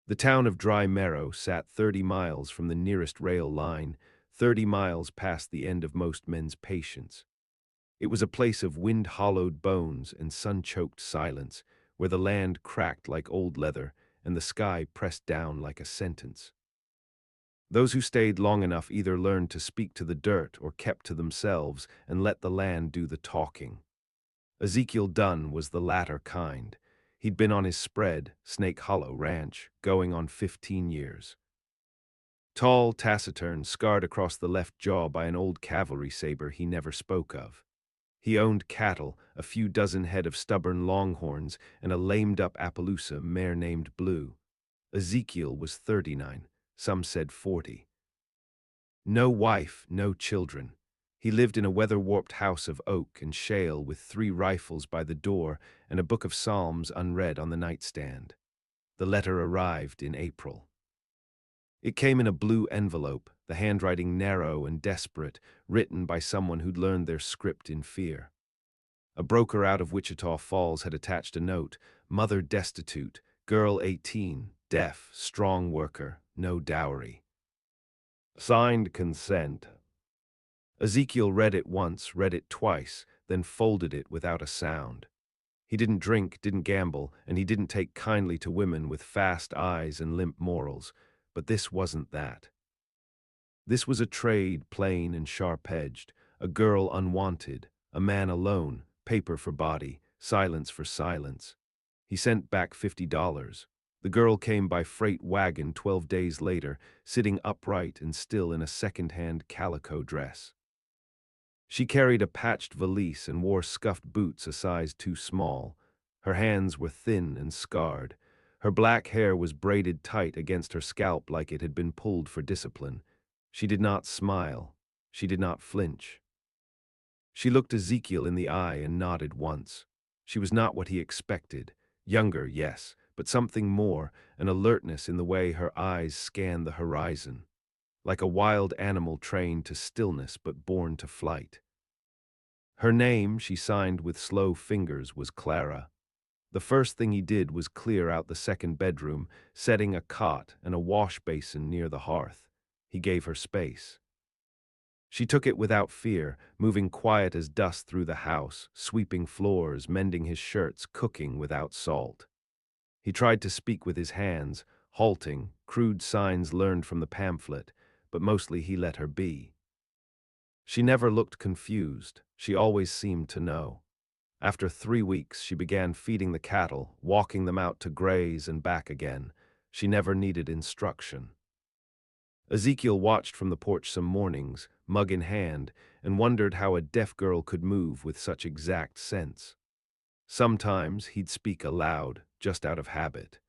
The town of Dry Marrow sat 30 miles from the nearest rail line, 30 miles past the end of most men's patience. It was a place of wind-hollowed bones and sun-choked silence, where the land cracked like old leather and the sky pressed down like a sentence. Those who stayed long enough either learned to speak to the dirt or kept to themselves and let the land do the talking. Ezekiel Dunn was the latter kind. He'd been on his spread, Snake Hollow Ranch, going on 15 years. Tall, taciturn, scarred across the left jaw by an old cavalry saber he never spoke of. He owned cattle, a few dozen head of stubborn longhorns, and a lamed-up Appaloosa mare named Blue. Ezekiel was 39, some said 40. No wife, no children. He lived in a weather-warped house of oak and shale with 3 rifles by the door and a book of Psalms unread on the nightstand. The letter arrived in April. It came in a blue envelope, the handwriting narrow and desperate, written by someone who'd learned their script in fear. A broker out of Wichita Falls had attached a note: mother destitute, girl 18, deaf, strong worker, no dowry. Signed consent. Ezekiel read it once, read it twice, then folded it without a sound. He didn't drink, didn't gamble, and he didn't take kindly to women with fast eyes and limp morals, but this wasn't that. This was a trade plain and sharp-edged, a girl unwanted, a man alone, paper for body, silence for silence. He sent back $50. The girl came by freight wagon 12 days later, sitting upright and still in a second-hand calico dress. She carried a patched valise and wore scuffed boots a size too small. Her hands were thin and scarred. Her black hair was braided tight against her scalp like it had been pulled for discipline. She did not smile. She did not flinch. She looked Ezekiel in the eye and nodded once. She was not what he expected. Younger, yes, but something more, an alertness in the way her eyes scanned the horizon, like a wild animal trained to stillness but born to flight. Her name, she signed with slow fingers, was Clara. The first thing he did was clear out the second bedroom, setting a cot and a wash basin near the hearth. He gave her space. She took it without fear, moving quiet as dust through the house, sweeping floors, mending his shirts, cooking without salt. He tried to speak with his hands, halting, crude signs learned from the pamphlet, but mostly he let her be. She never looked confused. She always seemed to know. After 3 weeks, she began feeding the cattle, walking them out to graze and back again. She never needed instruction. Ezekiel watched from the porch some mornings, mug in hand, and wondered how a deaf girl could move with such exact sense. Sometimes he'd speak aloud, just out of habit.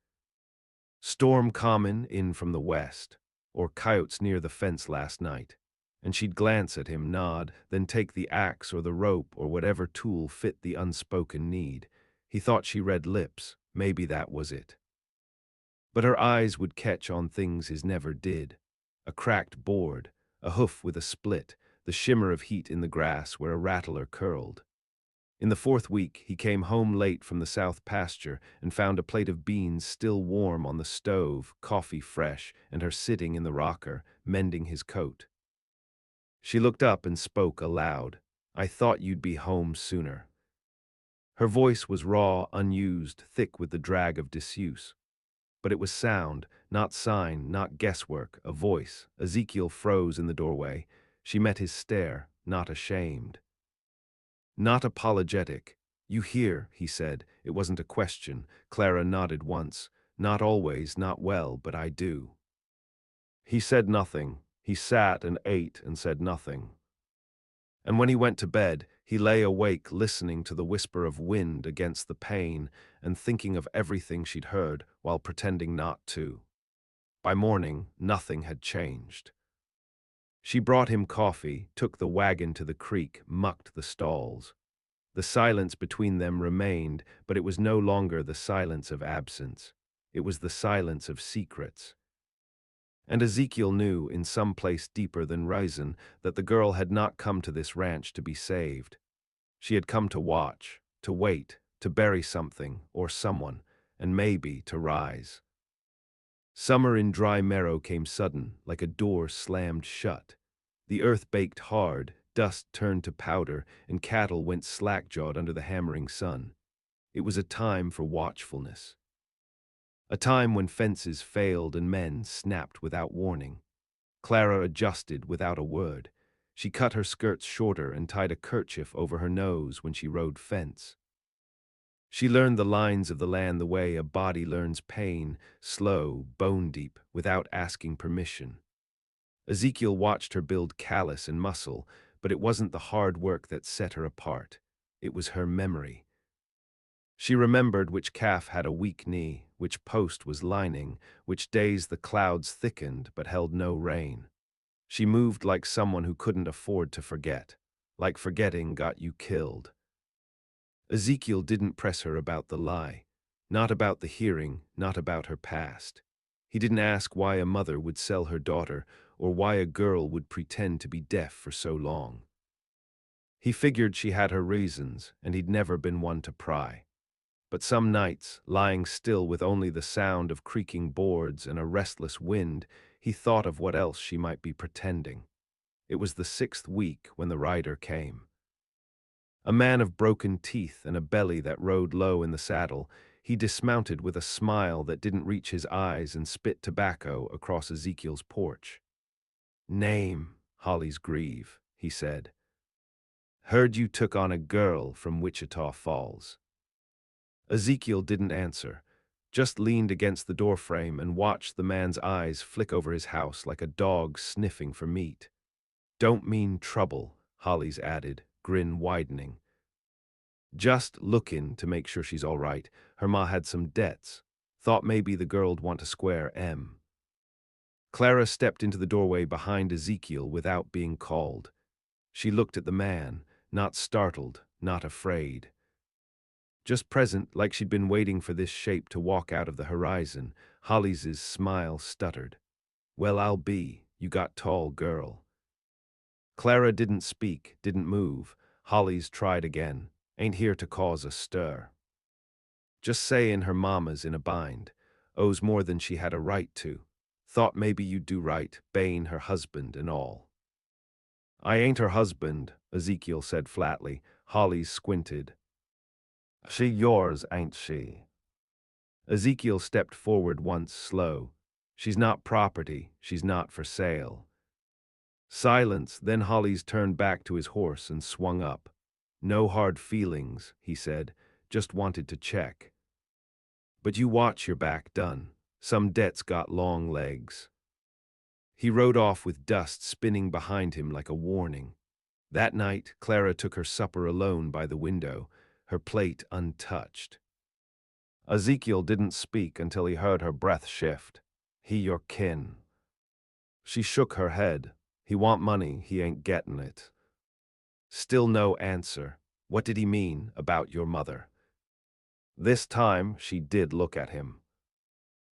Storm common in from the west, or coyotes near the fence last night. And she'd glance at him, nod, then take the axe or the rope or whatever tool fit the unspoken need. He thought she read lips. Maybe that was it. But her eyes would catch on things his never did. A cracked board, a hoof with a split, the shimmer of heat in the grass where a rattler curled. In the 4th week, he came home late from the south pasture and found a plate of beans still warm on the stove, coffee fresh, and her sitting in the rocker, mending his coat. She looked up and spoke aloud. "I thought you'd be home sooner." Her voice was raw, unused, thick with the drag of disuse. But it was sound, not sign, not guesswork, a voice. Ezekiel froze in the doorway. She met his stare, not ashamed. Not apologetic. "You hear," he said. It wasn't a question. Clara nodded once. "Not always, not well, but I do." He said nothing. He sat and ate and said nothing. And when he went to bed, he lay awake listening to the whisper of wind against the pane and thinking of everything she'd heard while pretending not to. By morning, nothing had changed. She brought him coffee, took the wagon to the creek, mucked the stalls. The silence between them remained, but it was no longer the silence of absence. It was the silence of secrets. And Ezekiel knew, in some place deeper than Raisin, that the girl had not come to this ranch to be saved. She had come to watch, to wait, to bury something or someone, and maybe to rise. Summer in Dry Marrow came sudden, like a door slammed shut. The earth baked hard, dust turned to powder, and cattle went slack-jawed under the hammering sun. It was a time for watchfulness. A time when fences failed and men snapped without warning. Clara adjusted without a word. She cut her skirts shorter and tied a kerchief over her nose when she rode fence. She learned the lines of the land the way a body learns pain, slow, bone-deep, without asking permission. Ezekiel watched her build callus and muscle, but it wasn't the hard work that set her apart. It was her memory. She remembered which calf had a weak knee, which post was lining, which days the clouds thickened but held no rain. She moved like someone who couldn't afford to forget, like forgetting got you killed. Ezekiel didn't press her about the lie, not about the hearing, not about her past. He didn't ask why a mother would sell her daughter or why a girl would pretend to be deaf for so long. He figured she had her reasons, and he'd never been one to pry. But some nights, lying still with only the sound of creaking boards and a restless wind, he thought of what else she might be pretending. It was the 6th week when the rider came. A man of broken teeth and a belly that rode low in the saddle, he dismounted with a smile that didn't reach his eyes and spit tobacco across Ezekiel's porch. "Name, Holly's Grieve," he said. "Heard you took on a girl from Wichita Falls." Ezekiel didn't answer, just leaned against the doorframe and watched the man's eyes flick over his house like a dog sniffing for meat. "Don't mean trouble," Holly's added, grin widening. "Just lookin' to make sure she's all right. Her ma had some debts. Thought maybe the girl'd want to square 'em." Clara stepped into the doorway behind Ezekiel without being called. She looked at the man, not startled, not afraid. Just present, like she'd been waiting for this shape to walk out of the horizon. Holly's smile stuttered. "Well, I'll be. You got tall, girl." Clara didn't speak, didn't move. Holly's tried again. "Ain't here to cause a stir. Just sayin' her mama's in a bind. Owes more than she had a right to. Thought maybe you'd do right, Bane her husband and all." "I ain't her husband," Ezekiel said flatly. Holly squinted. "She yours, ain't she?" Ezekiel stepped forward once, slow. "She's not property, she's not for sale." Silence, then Holly's turned back to his horse and swung up. "No hard feelings," he said, "just wanted to check. But you watch your back done. Some debt's got long legs." He rode off with dust spinning behind him like a warning. That night, Clara took her supper alone by the window, her plate untouched. Ezekiel didn't speak until he heard her breath shift. "He your kin." She shook her head. "He want money, he ain't gettin' it." Still no answer. What did he mean about your mother? This time, she did look at him.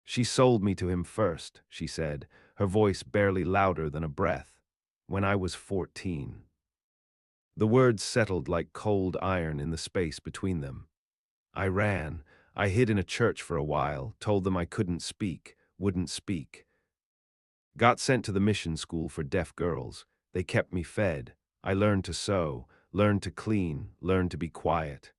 "She sold me to him first," she said, her voice barely louder than a breath, "when I was 14. The words settled like cold iron in the space between them. "I ran. I hid in a church for a while, told them I couldn't speak, wouldn't speak. Got sent to the mission school for deaf girls. They kept me fed. I learned to sew, learned to clean, learned to be quiet."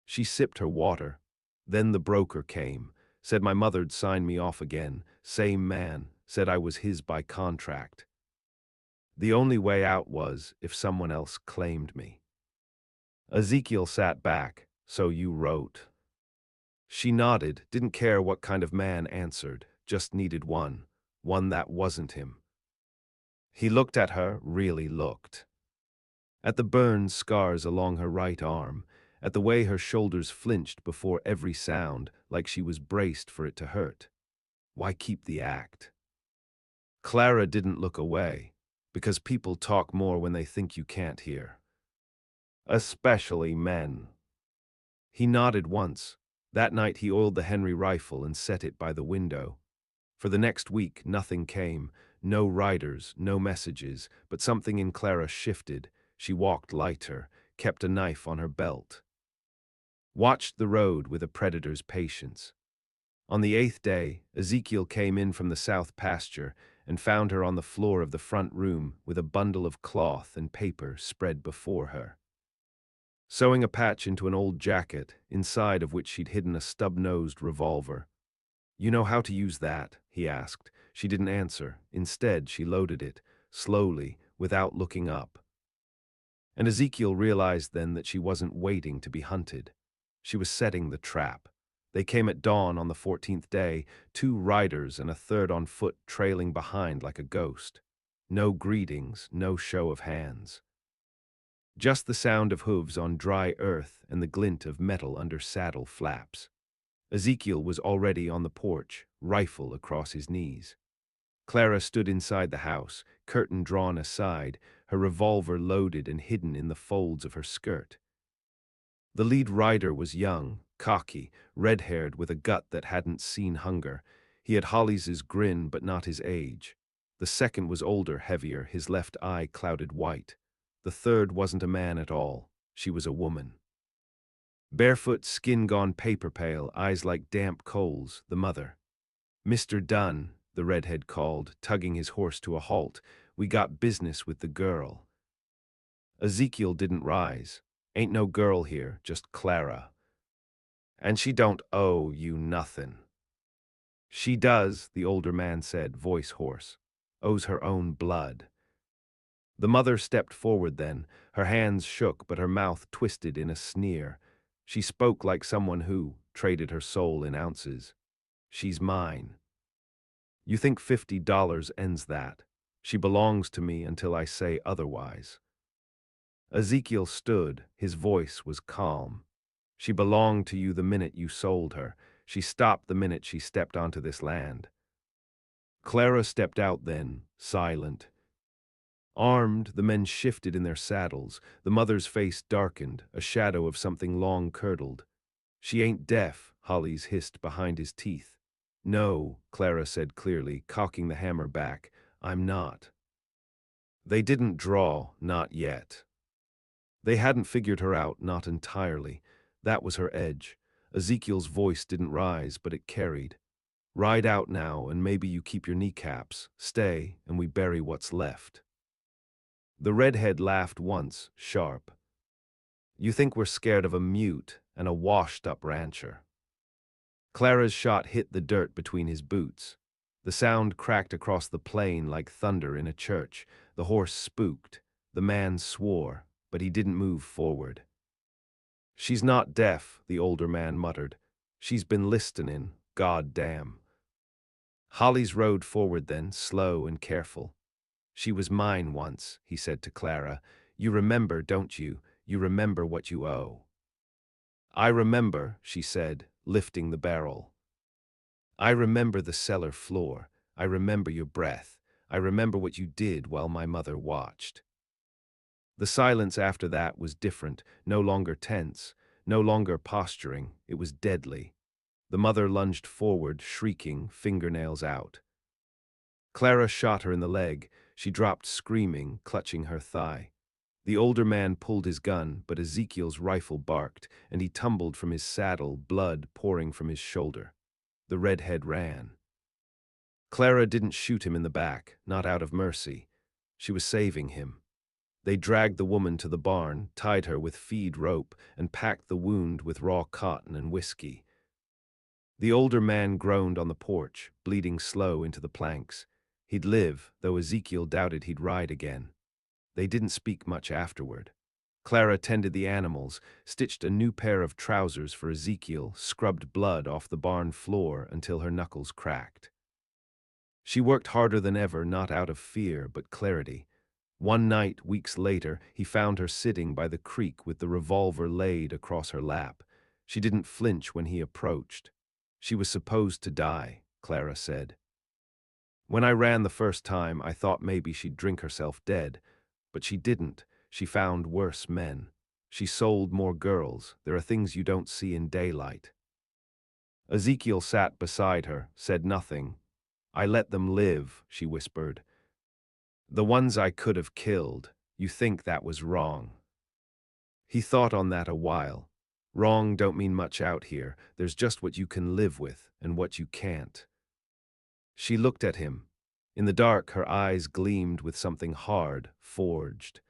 She sipped her water. Then the broker came, said my mother'd sign me off again. Same man, said I was his by contract. The only way out was if someone else claimed me. Ezekiel sat back. "So you wrote." She nodded, didn't care what kind of man answered, just needed one that wasn't him. He looked at her, really looked. At the burn scars along her right arm, at the way her shoulders flinched before every sound, like she was braced for it to hurt. Why keep the act? Clara didn't look away, because people talk more when they think you can't hear. Especially men. He nodded once. That night he oiled the Henry rifle and set it by the window. For the next week, nothing came. No riders, no messages, but something in Clara shifted. She walked lighter, kept a knife on her belt. Watched the road with a predator's patience. On the 8th day, Ezekiel came in from the south pasture and found her on the floor of the front room with a bundle of cloth and paper spread before her. Sewing a patch into an old jacket, inside of which she'd hidden a stub-nosed revolver. "You know how to use that?" he asked. She didn't answer. Instead, she loaded it, slowly, without looking up. And Ezekiel realized then that she wasn't waiting to be hunted. She was setting the trap. They came at dawn on the 14th day, 2 riders and a third on foot trailing behind like a ghost. No greetings, no show of hands. Just the sound of hooves on dry earth and the glint of metal under saddle flaps. Ezekiel was already on the porch, rifle across his knees. Clara stood inside the house, curtain drawn aside, her revolver loaded and hidden in the folds of her skirt. The lead rider was young, cocky, red-haired with a gut that hadn't seen hunger. He had Hollis's grin but not his age. The second was older, heavier, his left eye clouded white. The third wasn't a man at all. She was a woman. Barefoot, skin gone paper pale, eyes like damp coals, the mother. "Mr. Dunn," the redhead called, tugging his horse to a halt. "We got business with the girl." Ezekiel didn't rise. "Ain't no girl here, just Clara. And she don't owe you nothin'." "She does," the older man said, voice hoarse. "Owes her own blood." The mother stepped forward then. Her hands shook, but her mouth twisted in a sneer. She spoke like someone who traded her soul in ounces. "She's mine. You think $50 ends that? She belongs to me until I say otherwise." Ezekiel stood. His voice was calm. "She belonged to you the minute you sold her. She stopped the minute she stepped onto this land." Clara stepped out then, silent. Armed, the men shifted in their saddles. The mother's face darkened, a shadow of something long curdled. "She ain't deaf," Hollis hissed behind his teeth. "No," Clara said clearly, cocking the hammer back. "I'm not." They didn't draw, not yet. They hadn't figured her out, not entirely. That was her edge. Ezekiel's voice didn't rise, but it carried. "Ride out now, and maybe you keep your kneecaps. Stay, and we bury what's left." The redhead laughed once, sharp. "You think we're scared of a mute and a washed-up rancher." Clara's shot hit the dirt between his boots. The sound cracked across the plain like thunder in a church. The horse spooked. The man swore, but he didn't move forward. "She's not deaf," the older man muttered. "She's been listening, god damn." Hollis rode forward then, slow and careful. "She was mine once," he said to Clara. "You remember, don't you? You remember what you owe." "I remember," she said, lifting the barrel. "I remember the cellar floor. I remember your breath. I remember what you did while my mother watched." The silence after that was different, no longer tense, no longer posturing. It was deadly. The mother lunged forward, shrieking, fingernails out. Clara shot her in the leg. She dropped screaming, clutching her thigh. The older man pulled his gun, but Ezekiel's rifle barked, and he tumbled from his saddle, blood pouring from his shoulder. The redhead ran. Clara didn't shoot him in the back, not out of mercy. She was saving him. They dragged the woman to the barn, tied her with feed rope, and packed the wound with raw cotton and whiskey. The older man groaned on the porch, bleeding slow into the planks. He'd live, though Ezekiel doubted he'd ride again. They didn't speak much afterward. Clara tended the animals, stitched a new pair of trousers for Ezekiel, scrubbed blood off the barn floor until her knuckles cracked. She worked harder than ever, not out of fear, but clarity. One night, weeks later, he found her sitting by the creek with the revolver laid across her lap. She didn't flinch when he approached. "She was supposed to die," Clara said. "When I ran the first time, I thought maybe she'd drink herself dead. But she didn't. She found worse men. She sold more girls. There are things you don't see in daylight." Ezekiel sat beside her, said nothing. "I let them live," she whispered. "The ones I could have killed. You think that was wrong." He thought on that a while. Wrong don't mean much out here. There's just what you can live with and what you can't. She looked at him. In the dark, her eyes gleamed with something hard, forged.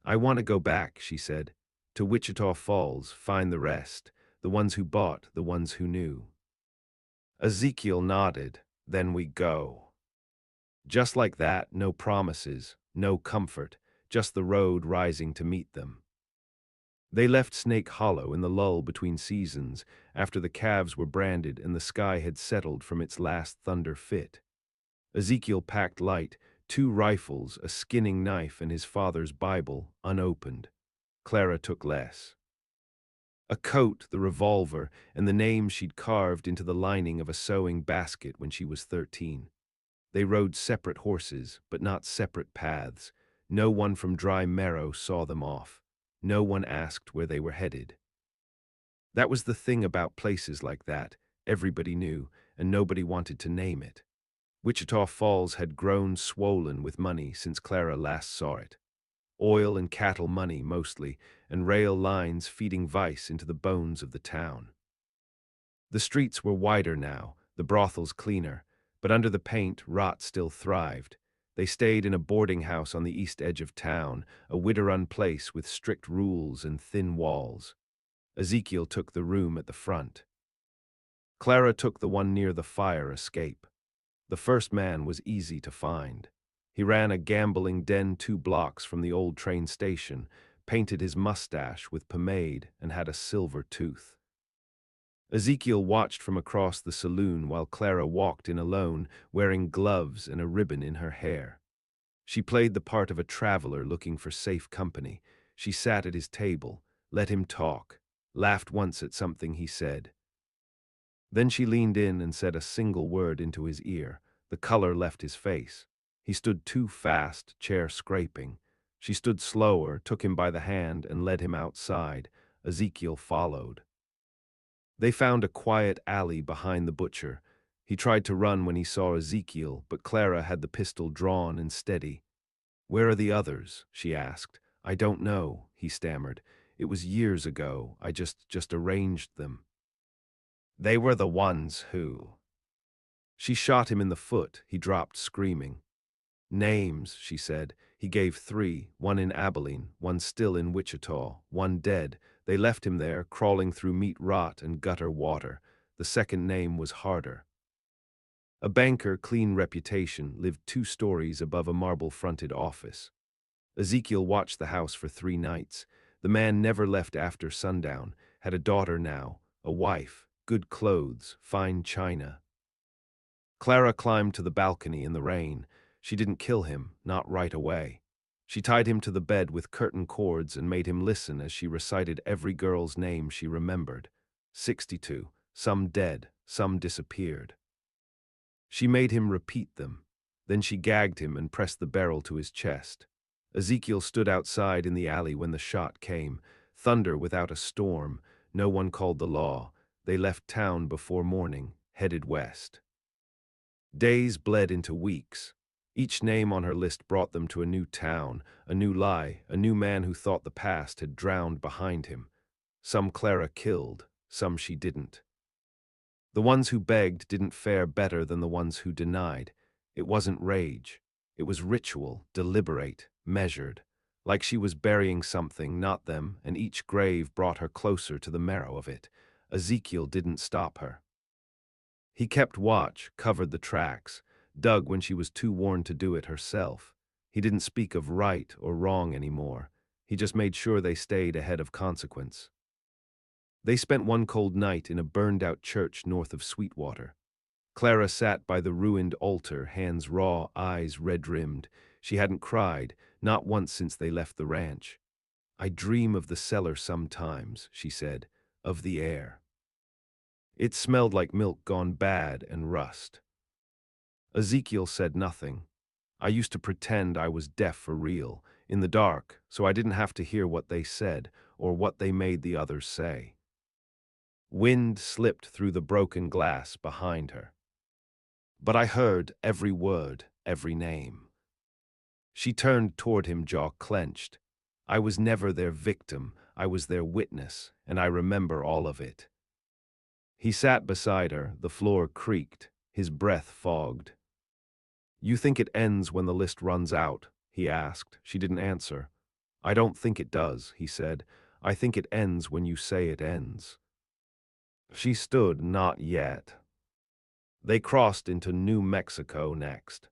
I want to go back, she said, to Wichita Falls, find the rest, the ones who bought, the ones who knew. Ezekiel nodded. Then we go. Just like that, no promises, no comfort, just the road rising to meet them. They left Snake Hollow in the lull between seasons, after the calves were branded and the sky had settled from its last thunder fit. Ezekiel packed light, 2 rifles, a skinning knife, and his father's Bible, unopened. Clara took less. A coat, the revolver, and the name she'd carved into the lining of a sewing basket when she was 13. They rode separate horses, but not separate paths. No one from Dry Marrow saw them off. No one asked where they were headed. That was the thing about places like that. Everybody knew, and nobody wanted to name it. Wichita Falls had grown swollen with money since Clara last saw it. Oil and cattle money, mostly, and rail lines feeding vice into the bones of the town. The streets were wider now, the brothels cleaner, but under the paint, rot still thrived. They stayed in a boarding house on the east edge of town, a widow-run place with strict rules and thin walls. Ezekiel took the room at the front. Clara took the one near the fire escape. The first man was easy to find. He ran a gambling den 2 blocks from the old train station, painted his mustache with pomade, and had a silver tooth. Ezekiel watched from across the saloon while Clara walked in alone, wearing gloves and a ribbon in her hair. She played the part of a traveler looking for safe company. She sat at his table, let him talk, laughed once at something he said. Then she leaned in and said a single word into his ear. The color left his face. He stood too fast, chair scraping. She stood slower, took him by the hand, and led him outside. Ezekiel followed. They found a quiet alley behind the butcher. He tried to run when he saw Ezekiel, but Clara had the pistol drawn and steady. "Where are the others?" she asked. "I don't know," he stammered. "It was years ago. I just arranged them." "They were the ones who—" She shot him in the foot. He dropped screaming. "Names," she said. He gave 3, one in Abilene, one still in Wichita, one dead. They left him there, crawling through meat rot and gutter water. The second name was harder. A banker, clean reputation, lived 2 stories above a marble-fronted office. Ezekiel watched the house for 3 nights. The man never left after sundown, had a daughter now, a wife, good clothes, fine china. Clara climbed to the balcony in the rain. She didn't kill him, not right away. She tied him to the bed with curtain cords and made him listen as she recited every girl's name she remembered. 62, some dead, some disappeared. She made him repeat them. Then she gagged him and pressed the barrel to his chest. Ezekiel stood outside in the alley when the shot came. Thunder without a storm. No one called the law. They left town before morning, headed west. Days bled into weeks. Each name on her list brought them to a new town, a new lie, a new man who thought the past had drowned behind him. Some Clara killed, some she didn't. The ones who begged didn't fare better than the ones who denied. It wasn't rage. It was ritual, deliberate, measured. Like she was burying something, not them, and each grave brought her closer to the marrow of it. Ezekiel didn't stop her. He kept watch, covered the tracks, dug when she was too worn to do it herself. He didn't speak of right or wrong anymore. He just made sure they stayed ahead of consequence. They spent one cold night in a burned-out church north of Sweetwater. Clara sat by the ruined altar, hands raw, eyes red-rimmed. She hadn't cried, not once since they left the ranch. "I dream of the cellar sometimes," she said, "of the air. It smelled like milk gone bad and rust." Ezekiel said nothing. "I used to pretend I was deaf for real, in the dark, so I didn't have to hear what they said or what they made the others say." Wind slipped through the broken glass behind her. "But I heard every word, every name." She turned toward him, jaw clenched. "I was never their victim. I was their witness, and I remember all of it." He sat beside her, the floor creaked, his breath fogged. "You think it ends when the list runs out?" he asked. She didn't answer. "I don't think it does," he said. "I think it ends when you say it ends." She stood, "Not yet." They crossed into New Mexico next.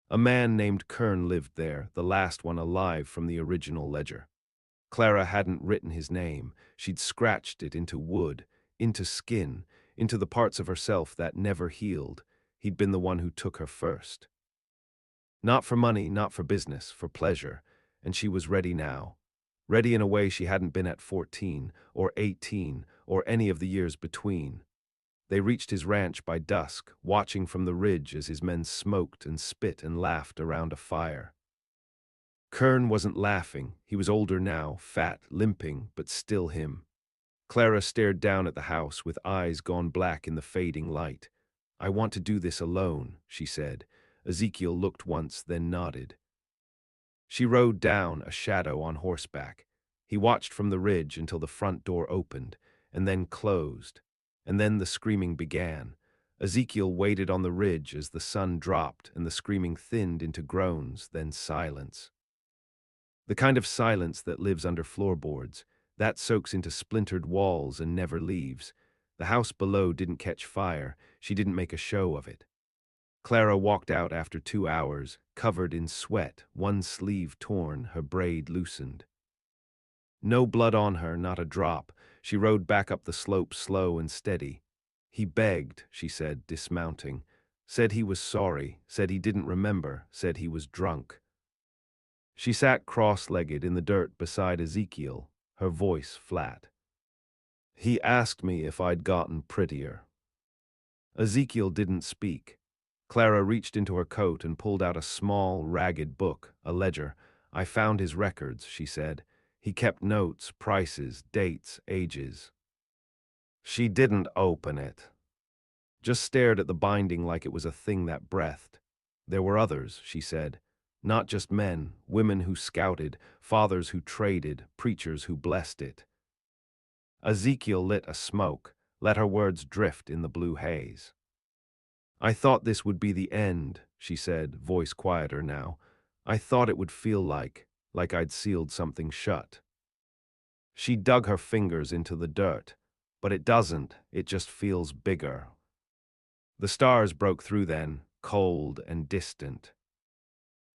A man named Kern lived there, the last one alive from the original ledger. Clara hadn't written his name. She'd scratched it into wood, into skin, into the parts of herself that never healed. He'd been the one who took her first. Not for money, not for business, for pleasure. And she was ready now. Ready in a way she hadn't been at 14, or 18, or any of the years between. They reached his ranch by dusk, watching from the ridge as his men smoked and spit and laughed around a fire. Kern wasn't laughing. He was older now, fat, limping, but still him. Clara stared down at the house with eyes gone black in the fading light. "I want to do this alone," she said. Ezekiel looked once, then nodded. She rode down, a shadow on horseback. He watched from the ridge until the front door opened, and then closed. And then the screaming began. Ezekiel waited on the ridge as the sun dropped and the screaming thinned into groans, then silence. The kind of silence that lives under floorboards, that soaks into splintered walls and never leaves. The house below didn't catch fire. She didn't make a show of it. Clara walked out after 2 hours, covered in sweat, one sleeve torn, her braid loosened. No blood on her, not a drop. She rode back up the slope slow and steady. "He begged," she said, dismounting. "Said he was sorry, said he didn't remember, said he was drunk." She sat cross-legged in the dirt beside Ezekiel, her voice flat. "He asked me if I'd gotten prettier." Ezekiel didn't speak. Clara reached into her coat and pulled out a small, ragged book, a ledger. "I found his records," she said. "He kept notes, prices, dates, ages." She didn't open it. Just stared at the binding like it was a thing that breathed. "There were others," she said. "Not just men, women who scouted, fathers who traded, preachers who blessed it." Ezekiel lit a smoke, let her words drift in the blue haze. "I thought this would be the end," she said, voice quieter now. "I thought it would feel like I'd sealed something shut." She dug her fingers into the dirt. "But it doesn't, it just feels bigger." The stars broke through then, cold and distant.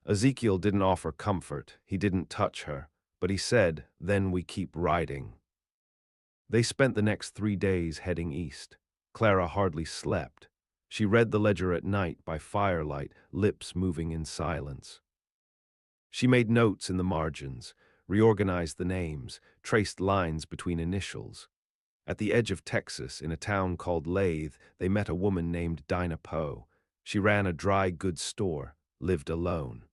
Ezekiel didn't offer comfort, he didn't touch her, but he said, "Then we keep riding." They spent the next 3 days heading east. Clara hardly slept. She read the ledger at night by firelight, lips moving in silence. She made notes in the margins, reorganized the names, traced lines between initials. At the edge of Texas, in a town called Lathe, they met a woman named Dinah Poe. She ran a dry goods store, lived alone.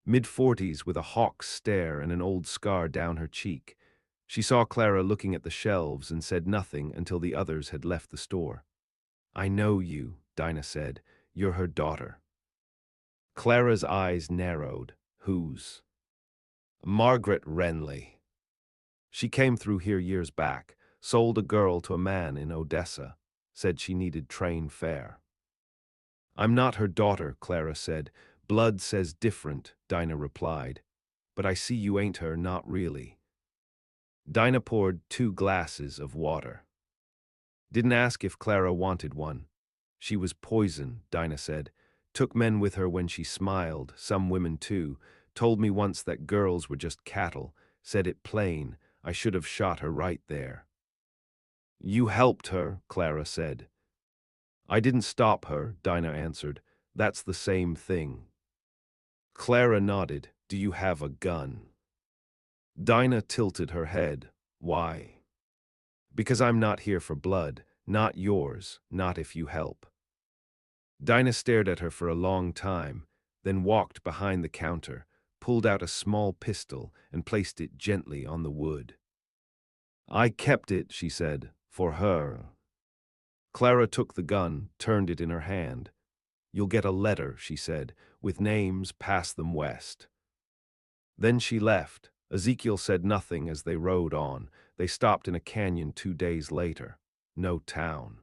Mid-40s with a hawk's stare and an old scar down her cheek. She saw Clara looking at the shelves and said nothing until the others had left the store. "I know you," Dinah said. "You're her daughter." Clara's eyes narrowed. "Whose?" "Margaret Renly. She came through here years back, sold a girl to a man in Odessa, said she needed train fare." "I'm not her daughter," Clara said. "Blood says different," Dinah replied. "But I see you ain't her, not really." Dinah poured 2 glasses of water. Didn't ask if Clara wanted one. "She was poison," Dinah said. "Took men with her when she smiled, some women too. Told me once that girls were just cattle. Said it plain. I should have shot her right there." "You helped her," Clara said. "I didn't stop her," Dinah answered. "That's the same thing." Clara nodded. "Do you have a gun?" Dinah tilted her head. "Why?" "Because I'm not here for blood. Not yours. Not if you help." Dinah stared at her for a long time, then walked behind the counter, pulled out a small pistol, and placed it gently on the wood. "I kept it," she said, "for her." Clara took the gun, turned it in her hand. "You'll get a letter," she said, "with names, pass them west." Then she left. Ezekiel said nothing as they rode on. They stopped in a canyon 2 days later. No town.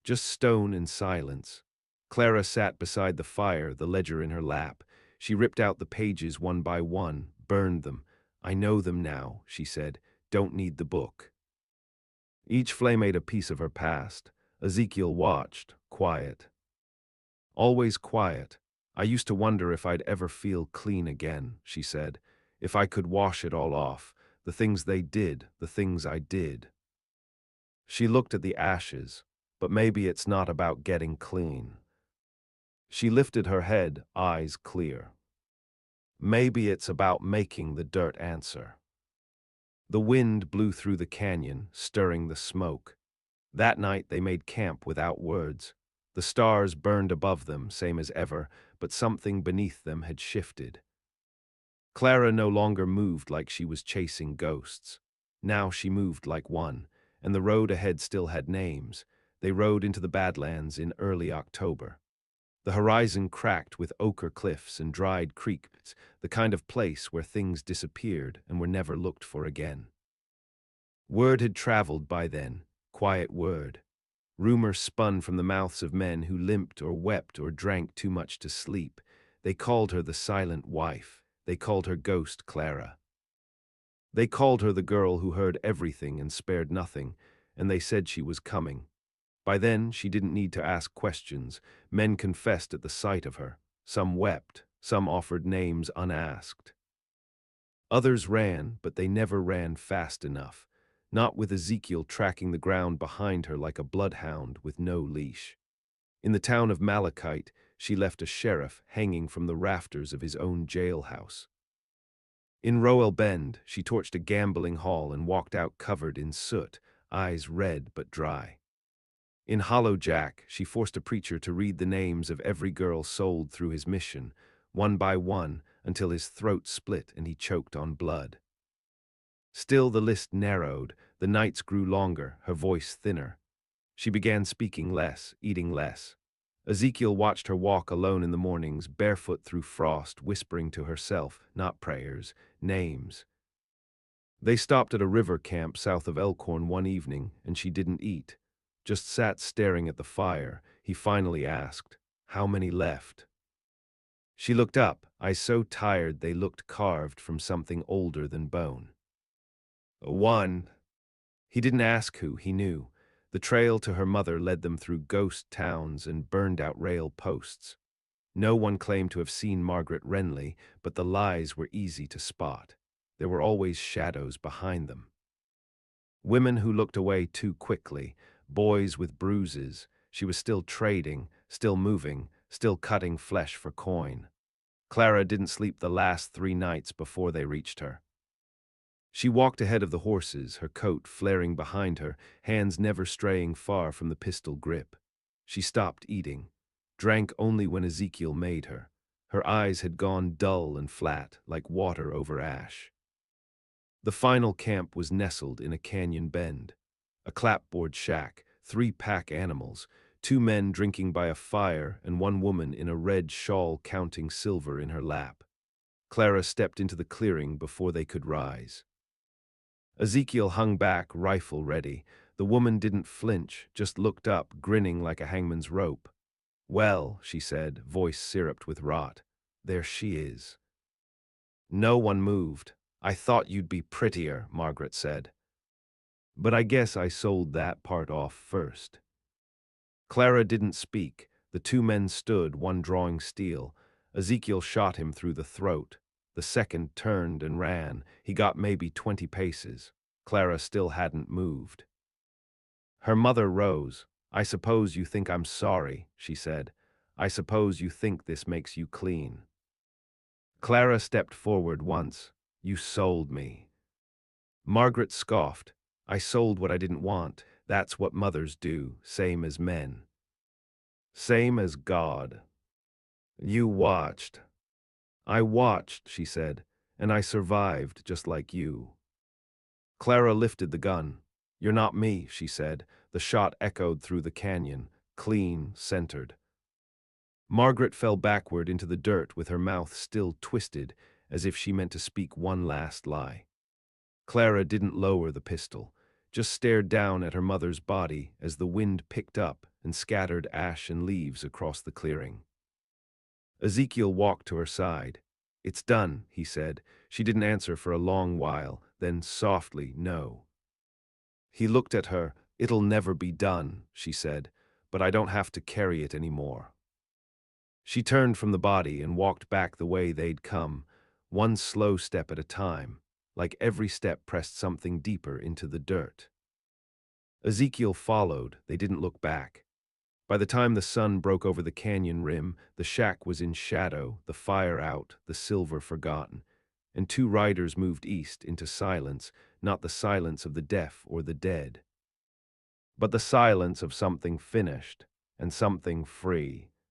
Just stone and silence. Clara sat beside the fire, the ledger in her lap. She ripped out the pages one by one, burned them. "I know them now," she said. "Don't need the book." Each flame ate a piece of her past. Ezekiel watched, quiet. Always quiet. "I used to wonder if I'd ever feel clean again," she said. "If I could wash it all off. The things they did, the things I did." She looked at the ashes. But maybe it's not about getting clean. She lifted her head, eyes clear. Maybe it's about making the dirt answer. The wind blew through the canyon, stirring the smoke. That night they made camp without words. The stars burned above them, same as ever, but something beneath them had shifted. Clara no longer moved like she was chasing ghosts. Now she moved like one, and the road ahead still had names. They rode into the Badlands in early October. The horizon cracked with ochre cliffs and dried creeks, the kind of place where things disappeared and were never looked for again. Word had traveled by then, quiet word. Rumor spun from the mouths of men who limped or wept or drank too much to sleep. They called her the silent wife. They called her Ghost Clara. They called her the girl who heard everything and spared nothing, and they said she was coming. By then, she didn't need to ask questions. Men confessed at the sight of her. Some wept, some offered names unasked. Others ran, but they never ran fast enough. Not with Ezekiel tracking the ground behind her like a bloodhound with no leash. In the town of Malachite, she left a sheriff hanging from the rafters of his own jailhouse. In Roel Bend, she torched a gambling hall and walked out covered in soot, eyes red but dry. In Hollow Jack, she forced a preacher to read the names of every girl sold through his mission, one by one, until his throat split and he choked on blood. Still the list narrowed, the nights grew longer, her voice thinner. She began speaking less, eating less. Ezekiel watched her walk alone in the mornings, barefoot through frost, whispering to herself, not prayers, names. They stopped at a river camp south of Elkhorn one evening, and she didn't eat. Just sat staring at the fire. He finally asked, "How many left?" She looked up, eyes so tired they looked carved from something older than bone. "One." He didn't ask who, he knew. The trail to her mother led them through ghost towns and burned-out rail posts. No one claimed to have seen Margaret Renly, but the lies were easy to spot. There were always shadows behind them. Women who looked away too quickly, boys with bruises. She was still trading, still moving, still cutting flesh for coin. Clara didn't sleep the last 3 nights before they reached her. She walked ahead of the horses, her coat flaring behind her, hands never straying far from the pistol grip. She stopped eating, drank only when Ezekiel made her. Her eyes had gone dull and flat, like water over ash. The final camp was nestled in a canyon bend. A clapboard shack, 3 pack animals, 2 men drinking by a fire and 1 woman in a red shawl counting silver in her lap. Clara stepped into the clearing before they could rise. Ezekiel hung back, rifle ready. The woman didn't flinch, just looked up, grinning like a hangman's rope. "Well," she said, voice syruped with rot, "there she is." No one moved. "I thought you'd be prettier," Margaret said. "But I guess I sold that part off first." Clara didn't speak. The 2 men stood, one drawing steel. Ezekiel shot him through the throat. The second turned and ran. He got maybe 20 paces. Clara still hadn't moved. Her mother rose. "I suppose you think I'm sorry," she said. "I suppose you think this makes you clean." Clara stepped forward once. "You sold me." Margaret scoffed. "I sold what I didn't want. That's what mothers do, same as men." "Same as God." "You watched." "I watched," she said, "and I survived just like you." Clara lifted the gun. "You're not me," she said. The shot echoed through the canyon, clean, centered. Margaret fell backward into the dirt with her mouth still twisted, as if she meant to speak one last lie. Clara didn't lower the pistol, just stared down at her mother's body as the wind picked up and scattered ash and leaves across the clearing. Ezekiel walked to her side. "It's done," he said. She didn't answer for a long while, then softly, "No." He looked at her. "It'll never be done," she said, "but I don't have to carry it anymore." She turned from the body and walked back the way they'd come, one slow step at a time, like every step pressed something deeper into the dirt. Ezekiel followed. They didn't look back. By the time the sun broke over the canyon rim, the shack was in shadow, the fire out, the silver forgotten, and two riders moved east into silence, not the silence of the deaf or the dead, but the silence of something finished and something free.